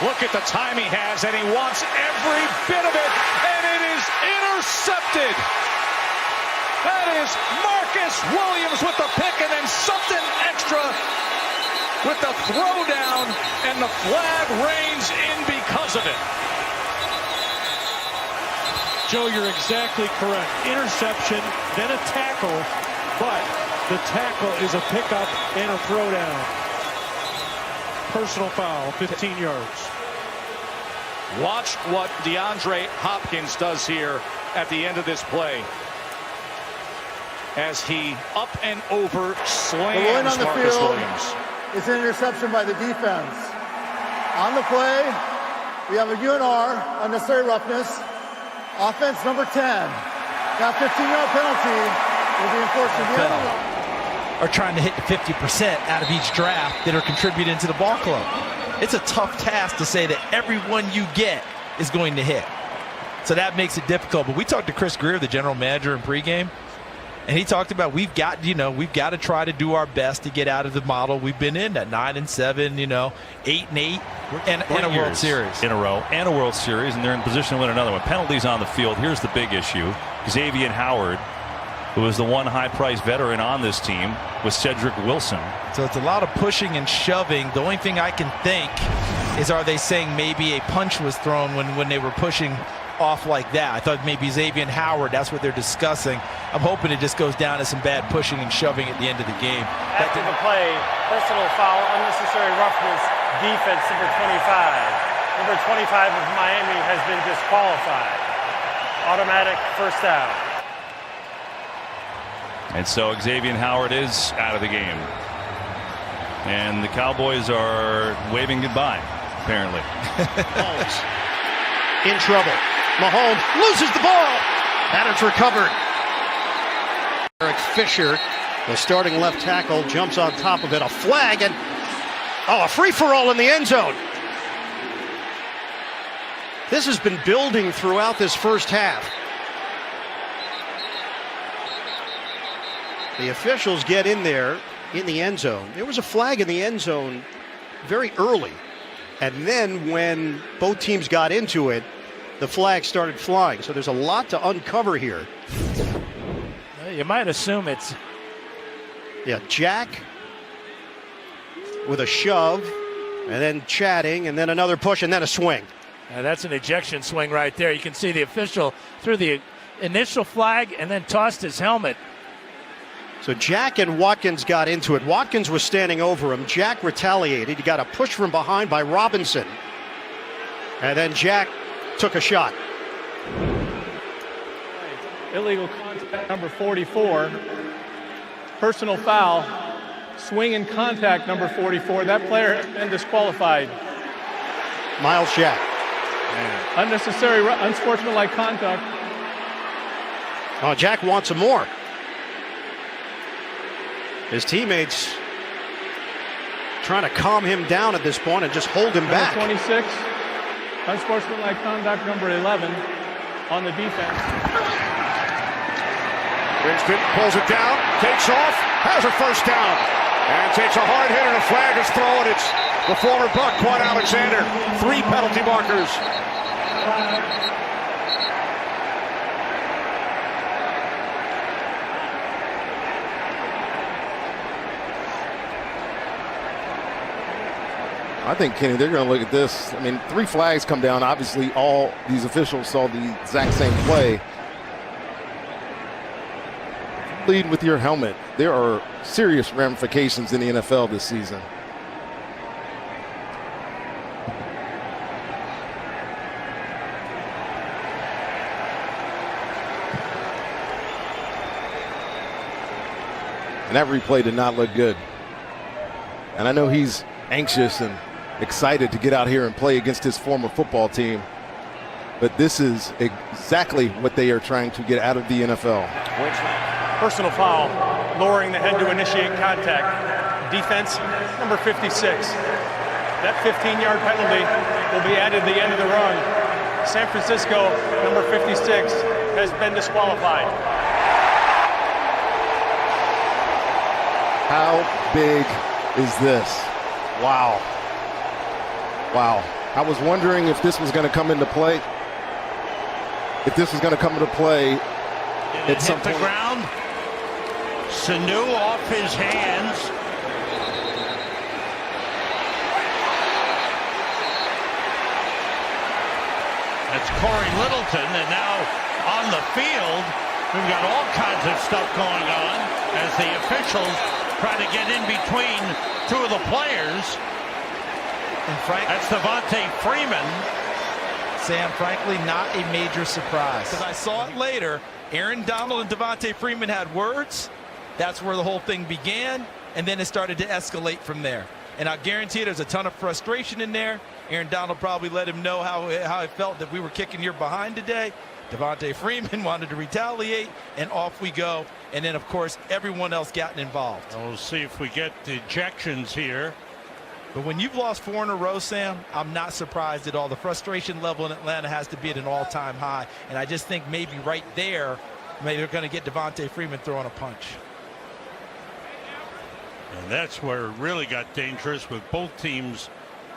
Look at the time he has, and he wants every bit of it, and it is intercepted. That is Marcus Williams with the pick, and then something extra with the throwdown, and the flag reigns in because of it. Joe, you're exactly correct. Interception, then a tackle, but the tackle is a pickup and a throwdown. Personal foul, 15 yards. Watch what DeAndre Hopkins does here at the end of this play, as he up and over slams on the Marcus field. Williams. It's an interception by the defense. On the play, we have a UNR, unnecessary roughness. Offense number 10. That 15-yard penalty will be enforced in the end. Are trying to hit 50% out of each draft that are contributing to the ball club. It's a tough task to say that everyone you get is going to hit. So that makes it difficult. But we talked to Chris Greer, the general manager, in pregame, and he talked about we've got to try to do our best to get out of the model we've been in, that 9-7, 8-8, and a World Series in a row, and a World Series, and they're in position to win another one. Penalties on the field. Here's the big issue: Xavier Howard, who is the one high-priced veteran on this team, with Cedric Wilson. So it's a lot of pushing and shoving. The only thing I can think is, are they saying maybe a punch was thrown when they were pushing off like that? I thought maybe Xavier Howard, that's what they're discussing. I'm hoping it just goes down to some bad pushing and shoving at the end of the game. After the play, personal foul, unnecessary roughness, defense, number 25. Number 25 of Miami has been disqualified. Automatic first down. And so Xavier Howard is out of the game. And the Cowboys are waving goodbye, apparently. Mahomes in trouble. Mahomes loses the ball. And it's recovered. Eric Fisher, the starting left tackle, jumps on top of it. A flag and, a free-for-all in the end zone. This has been building throughout this first half. The officials get in there in the end zone. There was a flag in the end zone very early. And then when both teams got into it, the flag started flying. So there's a lot to uncover here. You might assume it's... Yeah, Jack with a shove, and then chatting, and then another push, and then a swing. That's an ejection swing right there. You can see the official threw the initial flag and then tossed his helmet. So Jack and Watkins got into it. Watkins was standing over him. Jack retaliated. He got a push from behind by Robinson. And then Jack took a shot. Illegal contact number 44. Personal foul. Swing and contact number 44. That player has been disqualified. Miles Jack. Unnecessary, unsportsmanlike conduct. Oh, Jack wants some more. His teammates trying to calm him down at this point and just hold him back. Number 26, unsportsmanlike conduct number 11 on the defense. Winston pulls it down, takes off, has a first down, and takes a hard hit, and a flag is thrown. It's the former Buck, Quan Alexander. 3 penalty markers. I think, Kenny, they're going to look at this. I mean, 3 flags come down. Obviously, all these officials saw the exact same play. Lead with your helmet. There are serious ramifications in the NFL this season. And that replay did not look good. And I know he's anxious and excited to get out here and play against his former football team. But this is exactly what they are trying to get out of the NFL. Personal foul, lowering the head to initiate contact. Defense, number 56. That 15-yard penalty will be added at the end of the run. San Francisco, number 56, has been disqualified. How big is this? Wow. Wow. I was wondering if this was going to come into play. If this was going to come into play at some point. The ground. Sanu off his hands. That's Corey Littleton, and now on the field, we've got all kinds of stuff going on as the officials try to get in between two of the players. And that's Devontae Freeman. Sam, frankly, not a major surprise. Because I saw it later. Aaron Donald and Devontae Freeman had words. That's where the whole thing began. And then it started to escalate from there. And I guarantee you there's a ton of frustration in there. Aaron Donald probably let him know how it felt that we were kicking your behind today. Devontae Freeman wanted to retaliate, and off we go. And then, of course, everyone else got involved. We'll see if we get ejections here. But when you've lost 4 in a row, Sam, I'm not surprised at all. The frustration level in Atlanta has to be at an all-time high. And I just think maybe right there, maybe they're going to get Devontae Freeman throwing a punch. And that's where it really got dangerous with both teams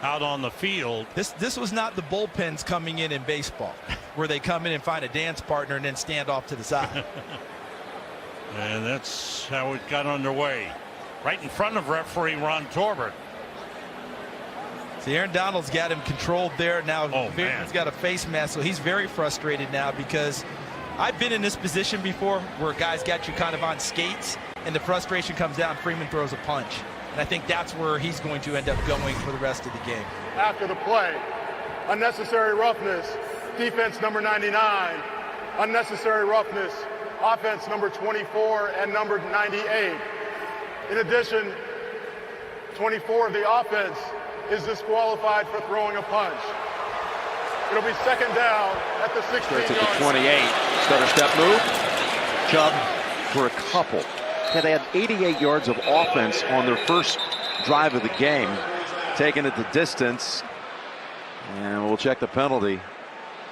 out on the field. This was not the bullpens coming in baseball, where they come in and find a dance partner and then stand off to the side. And that's how it got underway. Right in front of referee Ron Torbert. See, Aaron Donald's got him controlled there. Now Freeman's got a face mask, so he's very frustrated now because I've been in this position before where guys got you kind of on skates and the frustration comes down, Freeman throws a punch. And I think that's where he's going to end up going for the rest of the game. After the play, unnecessary roughness, defense number 99, unnecessary roughness, offense number 24 and number 98. In addition, 24 of the offense is disqualified for throwing a punch. It'll be second down at the 16-yard line. At the 28. Stutter step move. Chubb for a couple. Yeah, they had 88 yards of offense on their first drive of the game. Taking it the distance. And we'll check the penalty.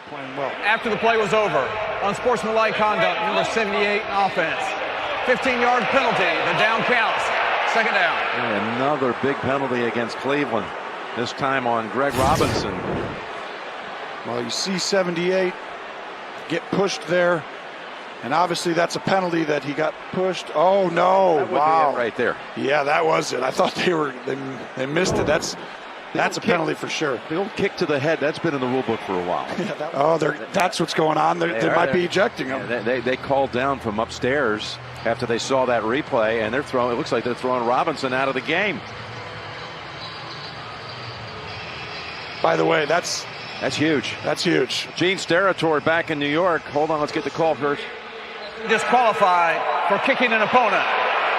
Playing well. After the play was over, unsportsmanlike conduct, number 78 offense. 15-yard penalty. The down counts. Second down. And another big penalty against Cleveland. This time on Greg Robinson. Well, you see 78 get pushed there. And obviously that's a penalty that he got pushed. Oh no! That would wow, be it right there. Yeah, that was it. I thought they missed it. That's a penalty for sure. The old kick to the head, that's been in the rule book for a while. That's what's going on. They might be ejecting him. They called down from upstairs after they saw that replay, and they're throwing. It looks like they're throwing Robinson out of the game. By the way, that's huge. That's huge. Gene Steratore back in New York. Hold on, let's get the call first. Disqualified for kicking an opponent.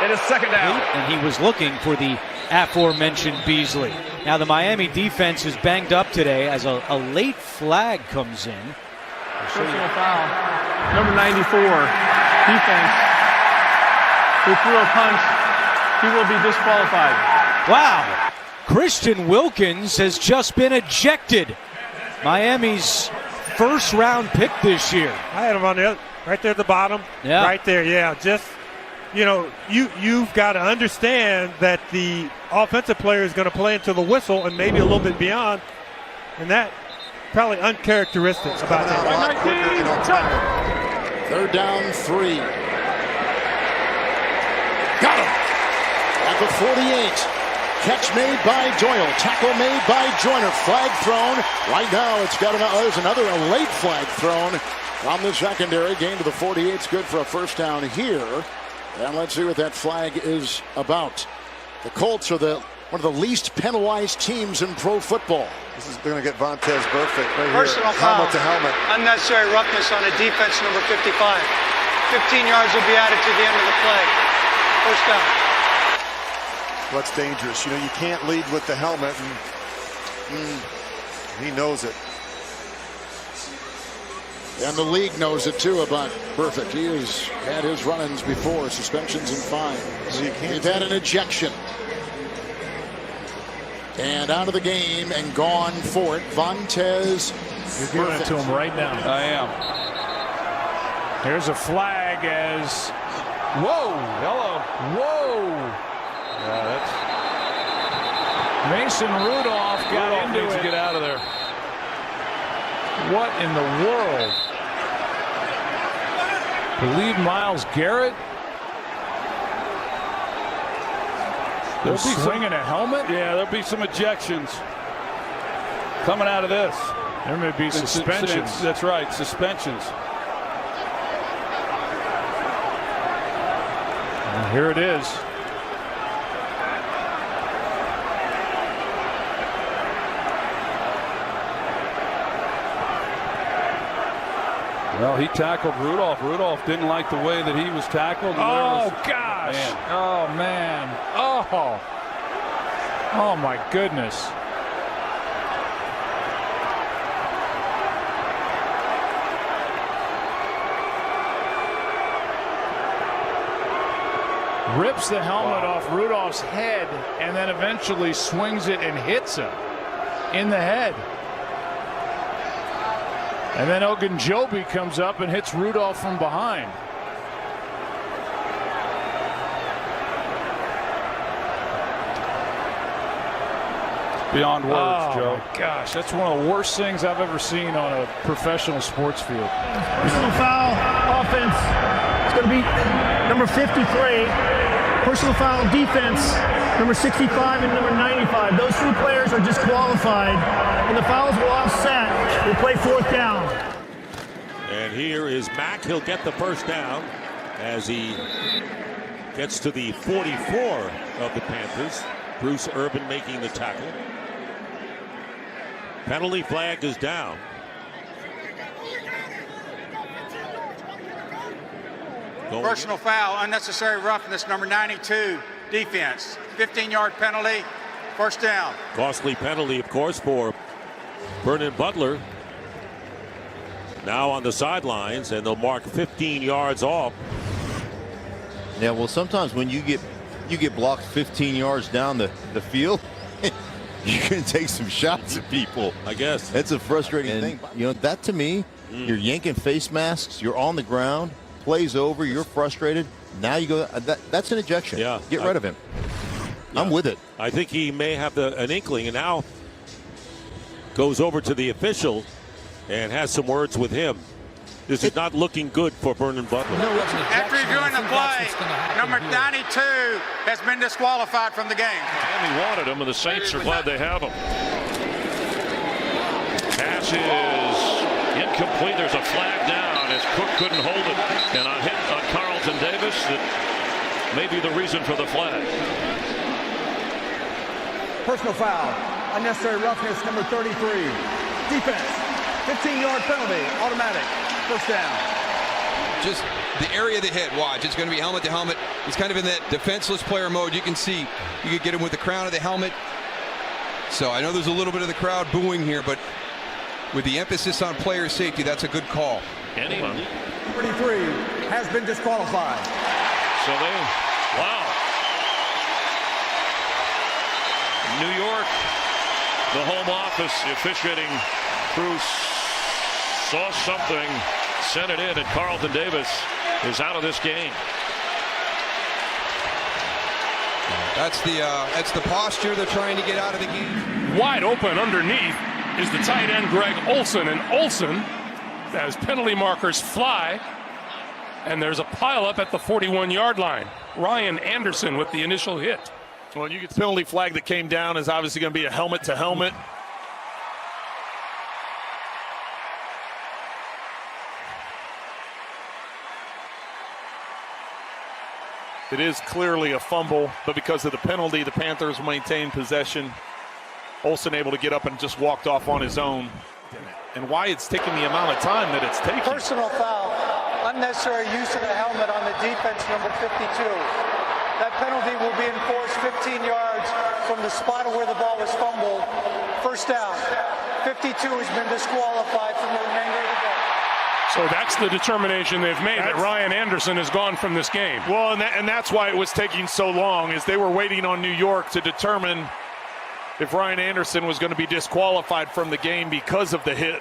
It is second down. And he was looking for the aforementioned Beasley. Now the Miami defense is banged up today as a late flag comes in. Personal foul. Number 94, defense, who threw a punch. He will be disqualified. Wow. Christian Wilkins has just been ejected. Miami's first round pick this year. I had him on the right there at the bottom. Yeah. Right there, yeah. Just, you've got to understand that the offensive player is going to play until the whistle and maybe a little bit beyond. And that probably uncharacteristic about him. Third down, 3. Got him at the 48. Catch made by Doyle. Tackle made by Joyner. Flag thrown. Right now, there's another late flag thrown from the secondary. Gain to the 48. It's good for a first down here. And let's see what that flag is about. The Colts are one of the least penalized teams in pro football. This is going to get Vontaze perfect right Personal here. foul. Helmet to helmet. Unnecessary roughness on a defense number 55. 15 yards will be added to the end of the play. First down. What's dangerous? You can't lead with the helmet, and he knows it. And the league knows it too about perfect. He has had his run-ins before, suspensions and fines. He's had an ejection. And out of the game and gone for it, Vontaze. You're giving it to him right now. I am. Here's a flag as. Whoa! Hello. Whoa! Mason Rudolph got into it. To get out of there. What in the world? Believe Myles Garrett? They're swinging a helmet? Yeah, there'll be some ejections coming out of this. There may be suspensions. That's right, suspensions. And here it is. Well, he tackled Rudolph. Rudolph didn't like the way that he was tackled. Oh, gosh. Man. Oh, man. Oh. Oh, my goodness. Rips the helmet off Rudolph's head and then eventually swings it and hits him in the head. And then Ogunjobi comes up and hits Rudolph from behind. Beyond words, Joe. Oh, my gosh. That's one of the worst things I've ever seen on a professional sports field. Personal foul, offense. It's going to be number 53. Personal foul, defense, number 65 and number 95. Those three players are disqualified, and the fouls will offset. We'll play fourth down. And here is Mack. He'll get the first down as he gets to the 44 of the Panthers. Bruce Urban making the tackle. Penalty flag is down. Personal foul, unnecessary roughness, number 92, defense. 15-yard penalty, first down. Costly penalty, of course, for Vernon Butler. Now on the sidelines, and they'll mark 15 yards off. Yeah, well, sometimes when you get blocked 15 yards down the field, you can take some shots at people. I guess. That's a frustrating thing. You know, that to me, you're yanking face masks, you're on the ground, plays over, you're frustrated. Now you go, that's an ejection. Yeah. Get rid of him. Yeah. I'm with it. I think he may have an inkling, and now goes over to the official and has some words with him. This is not looking good for Vernon Butler. After reviewing the play, number 92 has been disqualified from the game. Miami wanted him, and the Saints are glad they have him. Pass is incomplete. There's a flag down as Cook couldn't hold it. And a hit on Carlton Davis that may be the reason for the flag. Personal foul, unnecessary roughness, number 33. Defense, 15-yard penalty, automatic, first down. Just the area of the hit, watch. It's going to be helmet to helmet. He's kind of in that defenseless player mode. You can see you could get him with the crown of the helmet. So I know there's a little bit of the crowd booing here, but with the emphasis on player safety, that's a good call. 33 has been disqualified. So wow. New York, the home office, the officiating crew saw something, sent it in, and Carlton Davis is out of this game. That's the posture they're trying to get out of the game. Wide open underneath is the tight end Greg Olsen, and Olsen, as penalty markers fly, and there's a pileup at the 41-yard line. Ryan Anderson with the initial hit. Well, you get the penalty flag that came down is obviously going to be a helmet to helmet. It is clearly a fumble, but because of the penalty, the Panthers maintain possession. Olsen able to get up and just walked off on his own. And why it's taking the amount of time that it's taking. Personal foul, unnecessary use of the helmet on the defense, number 52. That penalty will be enforced 15 yards from the spot of where the ball was fumbled. First down. 52 has been disqualified from the remainder of the game. So that's the determination they've made, that Ryan Anderson has gone from this game. Well, and that's why it was taking so long, is they were waiting on New York to determine if Ryan Anderson was going to be disqualified from the game because of the hit